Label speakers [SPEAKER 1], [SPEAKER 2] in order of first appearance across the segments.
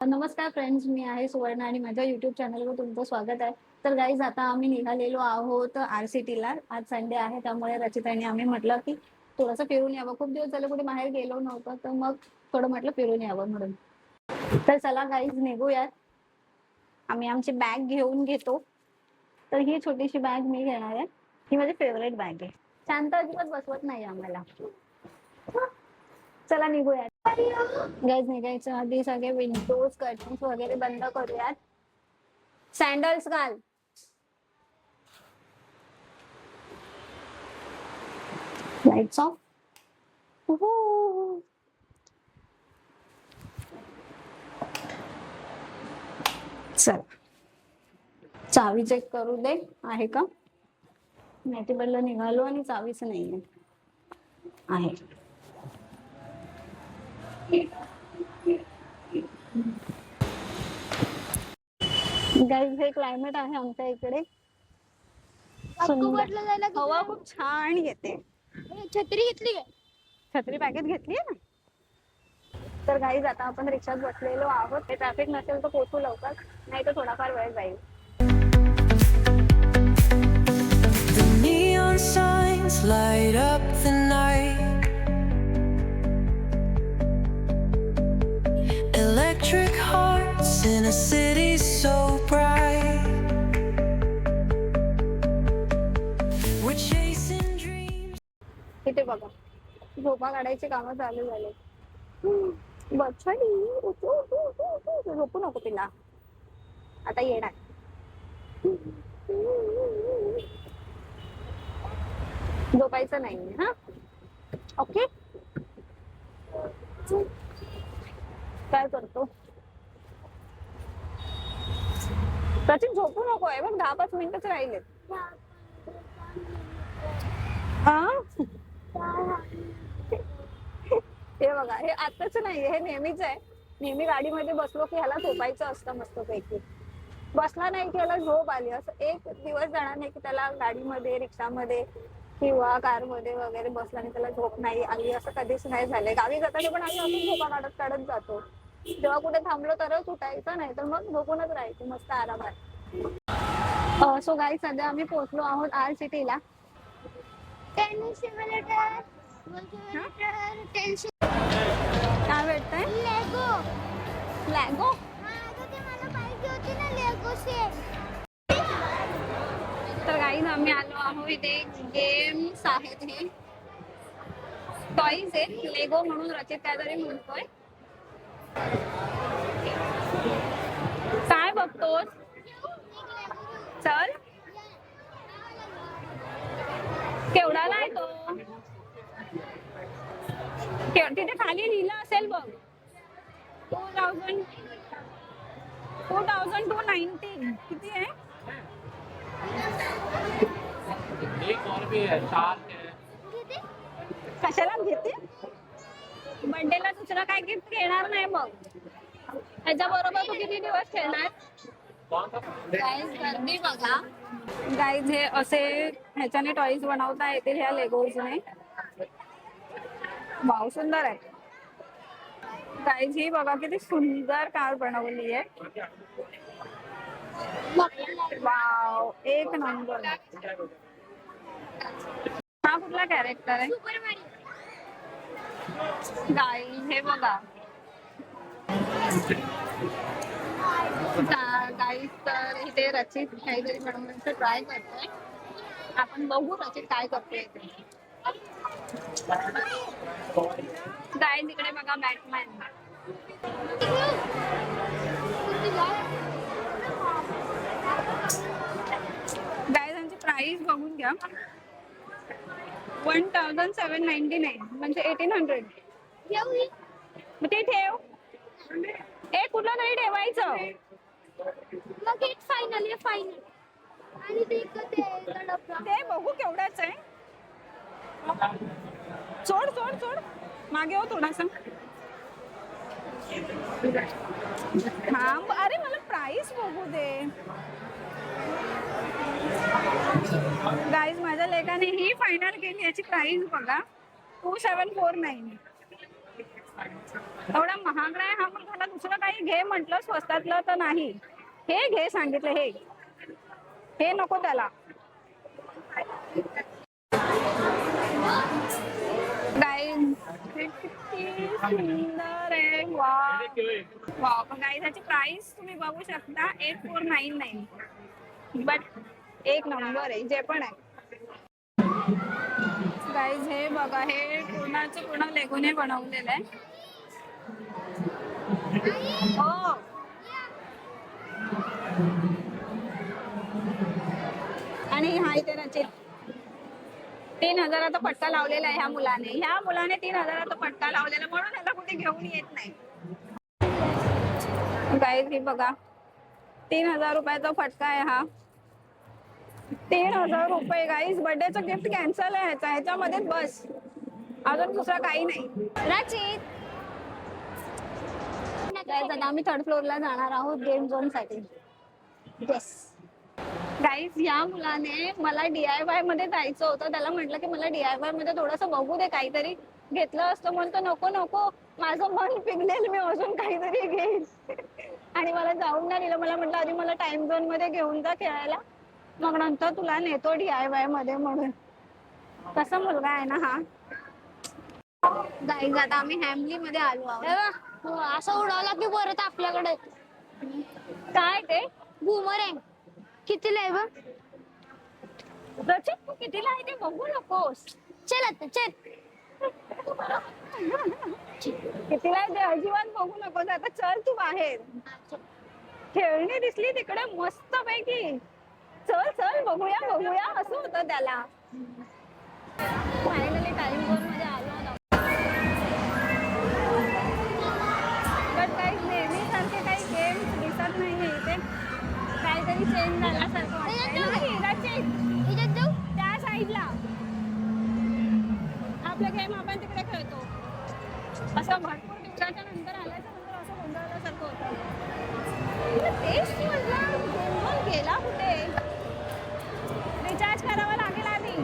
[SPEAKER 1] नमस्कार फ्रेंड्स, मी आहे सुवर्ण आणि माझ्या यूट्यूब चॅनलवर तुमचं स्वागत आहे. तर गाईज, आता आम्ही निघालेलो आहोत RCTला. आज संडे आहे, त्यामुळे रचिताने आम्ही म्हटलं की थोडंसं फिरून यावं. खूप दिवस झाले कुठे बाहेर गेलो नव्हतं, तर मग थोडं म्हटलं फिरून यावं म्हणून. तर चला गाईज, निघूयात. आम्ही आमची बॅग घेऊन घेतो. तर ही छोटीशी बॅग मी घेणार आहे. ही माझी फेवरेट बॅग आहे. शांत अजिबात बसवत नाही आम्हाला. चला निघूयात. गाईज, निघायच्या आधी सगळे विंडोज कर्टन्स वगैरे बंद करूयात. सँडल्स घाल. Lights of. चल, चावी चेक करू दे आहे का. नाईटी बदला निघालो आणि चावीच नाहीये. आहे. गाईज, हे क्लायमेट आहे आमच्या इकडे. हवा खूप छान येते.
[SPEAKER 2] छत्री घेतली काय?
[SPEAKER 1] छत्री पॅकेट घेतली ना. तर गाईज, आता आपण रिक्षात बसलेलो आहोत. ते ट्रॅफिक नसेल तर पोहोचू लवकर, नाही तर थोडाफार वेळ जाईल.
[SPEAKER 3] The neon signs light up the night. Electric hearts in a city so bright. We're chasing dreams.
[SPEAKER 1] इथे बघा, झोपा काढायची कामं चालू झाले. बछडी, झोपू नको तिला, आता येणार. झोपायचं नाही हा. ओके, काय करतो सचिन? झोपू नको आहे बघ, 10-5 मिनिटच राहिलेत. हे बघा, हे आताच नाही, हे नेहमीच आहे. नेहमी गाडीमध्ये बसलो की ह्याला झोपायचं असतं मस्तपैकी. बसला नाही की ह्याला झोप आली. असं एक दिवस जाणार नाही की त्याला गाडीमध्ये, रिक्षामध्ये किंवा कारमध्ये वगैरे बसला आणि त्याला झोप नाही आली, असं कधीच नाही झालंय. गावी जाताना पण आम्ही अजून झोपा काढत काढत जातो. जेव्हा कुठे थांबलो तरच उठायचं, नाही तर मग झोपूनच राहायचं मस्त आरामात. सो गाईज, सध्या आम्ही पोहोचलो आहोत RCTला. काय भेटतंय? लेगो. तर गाईज, आम्ही आलो आहोत. इथे गेम्स आहेत, हे टॉईज आहेत. लेगो म्हणून रचित काहीतरी म्हणतोय. काय बघतोस? चल, केवढाला आहे तो? तिथे खाली लिहिलं असेल बघ, 2290. किती आहे?
[SPEAKER 4] एक और भी है, शार्क है.
[SPEAKER 1] कशाला घेते? बर्थडेला दुसरं काय गिफ्ट घेणार नाही मग. ह्याच्या बरोबर तू किती दिवस खेळणार? गाईज, गर्दी बघा. गाईज, हे असे ह्याच्याने टॉईज बनवता येतील ह्या लेगोजने. वाव, सुंदर आहे. गाईज, ही बघा किती सुंदर कार बनवली आहे. वाव, एक नंबर. हा कुठला कॅरेक्टर आहे? गाईज, हे बघा. गाईज, तर इथे रचित काहीतरी बनवण्याचं ट्राय करतोय. आपण बघू रचित काय करतोय ते. गाईज, इकडे बघा बॅटमॅन. गाईज, यांची प्राइस बघून घ्या. 1799 म्हणजे 1800. मग ते ठेव. कुठलं नाही ठेवायचं.
[SPEAKER 2] मग एक फायनल आणि
[SPEAKER 1] ते बघू केवढ्याच आहे. सोड सोड सोड, मागे हो थोडासा. हा, अरे मला प्राइस बघू दे. गाईज, माझ्या लेकाने ही फायनल केली. याची प्राइस बघा, 2749. एवढा महाग आहे हा, मग मला दुसरं काही घे म्हटलं स्वस्तातलं तर नाही. हे घे सांगितलं, हे नको त्याला. गाईज किती सुंदर आहे. वाव. पण गाईज ह्याची प्राइस तुम्ही बघू शकता 8499. बट एक नंबर आहे जे पण आहे. गाईज हे बघा, हे पूर्णाचं पूर्ण लेगोने बनवलेलं आहे. हो. आणि हा इथे रचित 3000चा पट्टा लावलेला आहे ह्या मुलाने 3000चा पट्टा लावलेला, म्हणून ह्याला कुठे घेऊन येत नाही. गाईज हे बघा 3000 रुपयाचा फटका आहे हा. 3000 रुपये गाईज. बर्थडेचं गिफ्ट कॅन्सल आहे ह्याच्यामध्येच बस, अजून दुसरा काही नाही.
[SPEAKER 2] रचित
[SPEAKER 1] गाईज आता आम्ही थर्ड फ्लोअरला जाणार आहोत गेम झोन साठी. येस गाईज, या मुलाने मला DIY मध्ये जायचं होतं. त्याला म्हटलं की मला DIY मध्ये थोडंसं बघू दे, काहीतरी घेतलं असतं. म्हणतो नको, माझं मन पिघलेल, मी अजून काहीतरी घेईन. आणि मला जाऊन नाही दिलं. मला म्हटलं आधी मला टाइम झोन मध्ये घेऊन जा खेळायला, मग नंतर तुला नेतो DIY मध्ये म्हणून. कसा मुलगा आहे ना हा. गाईज आता आम्ही हॅमली मध्ये आलो आहोत.
[SPEAKER 2] हो, असं उडवला की परत आपल्याकडे.
[SPEAKER 1] काय ते
[SPEAKER 2] बूमरँग कितीला आहे बघ.
[SPEAKER 1] रचित तू कितीला आहे ते बघू नकोस.
[SPEAKER 2] चल आता चल.
[SPEAKER 1] कितीला आहे ते अजिबात बघू नकोस. आता चल तू बाहेर. खेळणी दिसली तिकडे मस्त पैकी. चल बघूया असं होतं त्याला. फायनली टाइम झोन मध्ये आलो आहोत. पण काही नेहमीसारखे काही गेम्स दिसत नाहीये इथे. काहीतरी चेंज झाल्यासारखं वाटतंय.
[SPEAKER 2] इथं जाऊ.
[SPEAKER 1] त्या साईडला आपला गेम आपण तिकडे खेळतो. असं भरपूर दिवसाच्या नंतर आल्याच्या नंतर असं गोंधळल्यासारखं होतं. तेच म्हटलं गेला कुठे. रिचार्ज करावं लागेल आधी.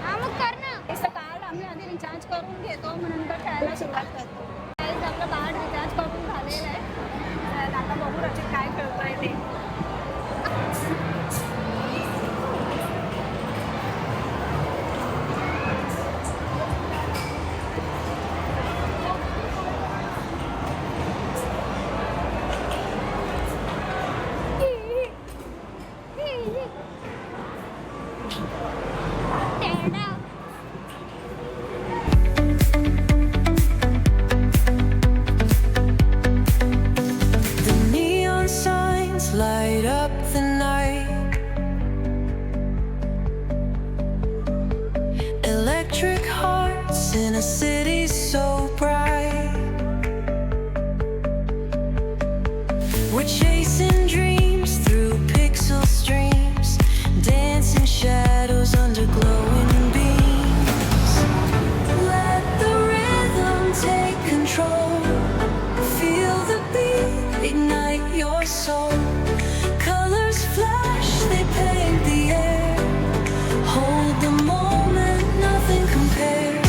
[SPEAKER 2] हा मग कर ना.
[SPEAKER 1] त्याचं कार्ड आम्ही आधी रिचार्ज करून घेतो, मग नंतर खेळायला सुरुवात करतो. आपलं कार्ड रिचार्ज करून झालेलं आहे. आता बघू रचित काय खेळतोय ते.
[SPEAKER 3] The neon signs light up the night. Electric hearts in a city so bright. We're chasing dreams through pixel streams, dancing shadows under glowing beams. Let the rhythm take control. Feel the beat, ignite your soul. Colors flash, they paint the air. Hold the moment, nothing compares.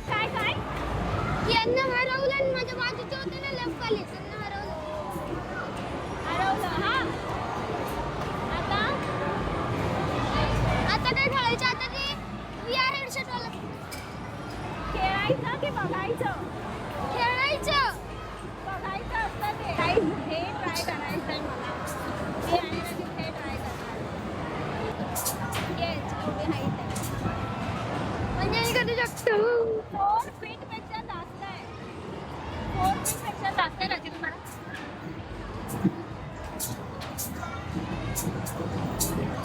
[SPEAKER 1] काय
[SPEAKER 2] यांना हरवलं आणि माझ्या बाजूचे होते ना left खाली, त्यांना
[SPEAKER 1] हरवलं. हा
[SPEAKER 2] आता काय खेळायचं. आता ते VR हेडसेट वाला
[SPEAKER 1] खेळायचं की बघायचं.
[SPEAKER 2] खेळायचं.
[SPEAKER 1] बघायचं असतं ते. काही हे ट्राय करायचंय मला. मी आणि रचित हे ट्राय करणार. येस एवढी हाईट आहे.
[SPEAKER 2] म्हणजे मी करू शकतो.
[SPEAKER 1] 4 फीट पेक्षा जास्त आहे. 4 फीट पेक्षा जास्त आहे रचित मला.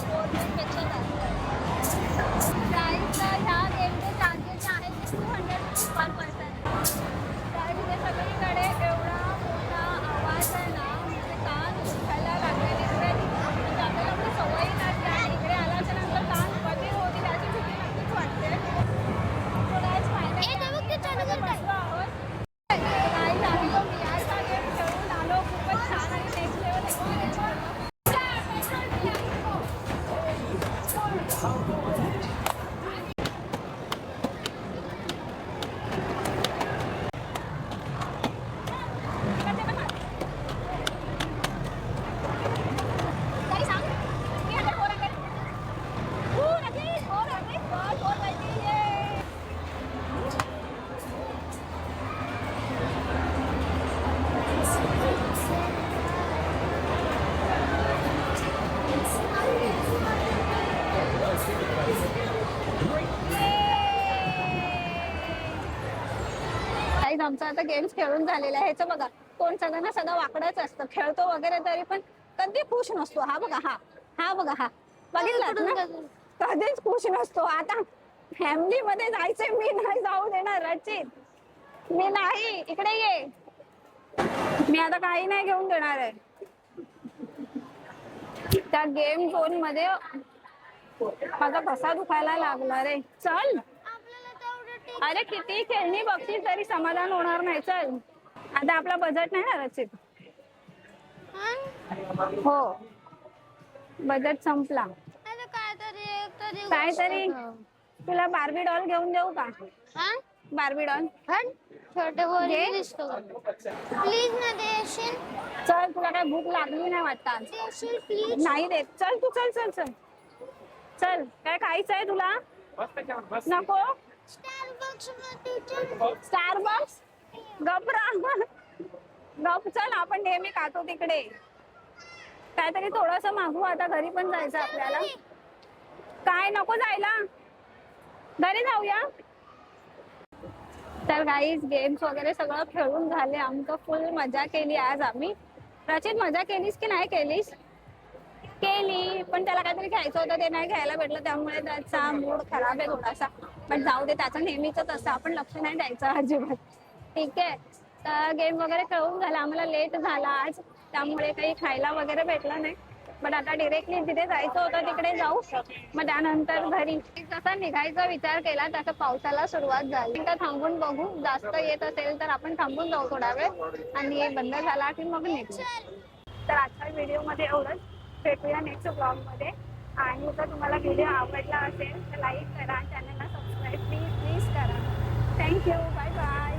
[SPEAKER 1] 4 फीट पेक्षा जास्त आहे. प्राईस ह्या गेमचे चार्जेस आहेत 200 पर पर्सन. कारण इथे सगळीकडे एवढा मोठा आवाज आहे ना, म्हणजे कान दुखायला लागलेले. इकडे म्हणजे आपल्याला आपली सवयी लागली आणि इकडे आल्याच्या नंतर कान बधीर होती त्याची भीती नक्कीच वाटते. So guys, finally
[SPEAKER 2] ए, ते बघ, ते चालू
[SPEAKER 1] आम्ही
[SPEAKER 2] करतंय.
[SPEAKER 1] बसलो आहोत. Guys, आम्ही तो VR चा गेम खेळून आलो. खूपच छान आणि नेक्स्ट लेवल एक्सपिरियन्स होता. आमचा आता गेम्स खेळून झालेला आहे. ह्याचं बघा कोण सगळ्यांना सगळं वाकडच असतं, खेळतो वगैरे तरी पण कधी खुश नसतो. हा बघा, हा बघा, हा बघितलात ना, कधीच खुश नसतो. आता फॅमिली मध्ये जायचंय, मी नाही जाऊ देणार रचित, मी नाही. इकडे ये, मी आता काही नाही घेऊन देणार आहे. त्या गेम झोन मध्ये माझा घसा दुखायला लागला रे. चल,
[SPEAKER 2] आपल्याला तेवढं
[SPEAKER 1] अरे किती खेळणी बघशील तरी समाधान होणार नाही. चल, आता आपला बजेट नाही ना रचित. हो, बजेट संपला. काहीतरी तुला बार्बी डॉल घेऊन देऊ का? बार्बी डॉल
[SPEAKER 2] छोटे बोरी दिसतो प्लीज ना देशील.
[SPEAKER 1] चल, तुला काय भूक लागली नाही वाटत आज?
[SPEAKER 2] देशील प्लीज.
[SPEAKER 1] नाही देत. चल तू, चल चल चल चल. काय खायचं आहे तुला?
[SPEAKER 4] बस त्याच्यावर बस.
[SPEAKER 1] नको.
[SPEAKER 2] स्टारबक्स मध्ये
[SPEAKER 1] स्टारबक्स गपरा गप. चल, आपण नेहमी खातो तिकडे. काहीतरी थोडस मागू. आता घरी पण जायचं आपल्याला. काय नको जायला, घरी जाऊया. तर गाईज गेम्स वगैरे सगळं खेळून झाले आमचं. फुल मजा केली आज आम्ही. रचित, मजा केलीस की नाही केलीस? केली, पण त्याला काहीतरी घ्यायचं होतं, ते नाही घ्यायला भेटलं, त्यामुळे त्याचा मूड खराब आहे थोडासा. पण जाऊ दे, त्याचं नेहमीच असं, आपण लक्ष नाही द्यायचं अजिबात. ठीक आहे. तर गेम वगैरे खेळून झाला. आम्हाला लेट झाला आज, त्यामुळे काही खायला वगैरे भेटलं नाही. बट आता डिरेक्टली जिथे जायचं होतं तिकडे जाऊ, मग त्यानंतर घरी. जसा निघायचा विचार केला तसं पावसाला सुरुवात झाली. तर थांबून बघू, जास्त येत असेल तर आपण थांबून जाऊ थोडा वेळ, आणि बंद झाला की मग निघू. तर आजच्या व्हिडिओमध्ये एवढंच. भेटूया नेक्स्ट ब्लॉग मध्ये. आणि जर तुम्हाला व्हिडिओ आवडला असेल तर लाईक करा, चॅनलला सबस्क्राईब प्लीज करा. Thank you, bye bye.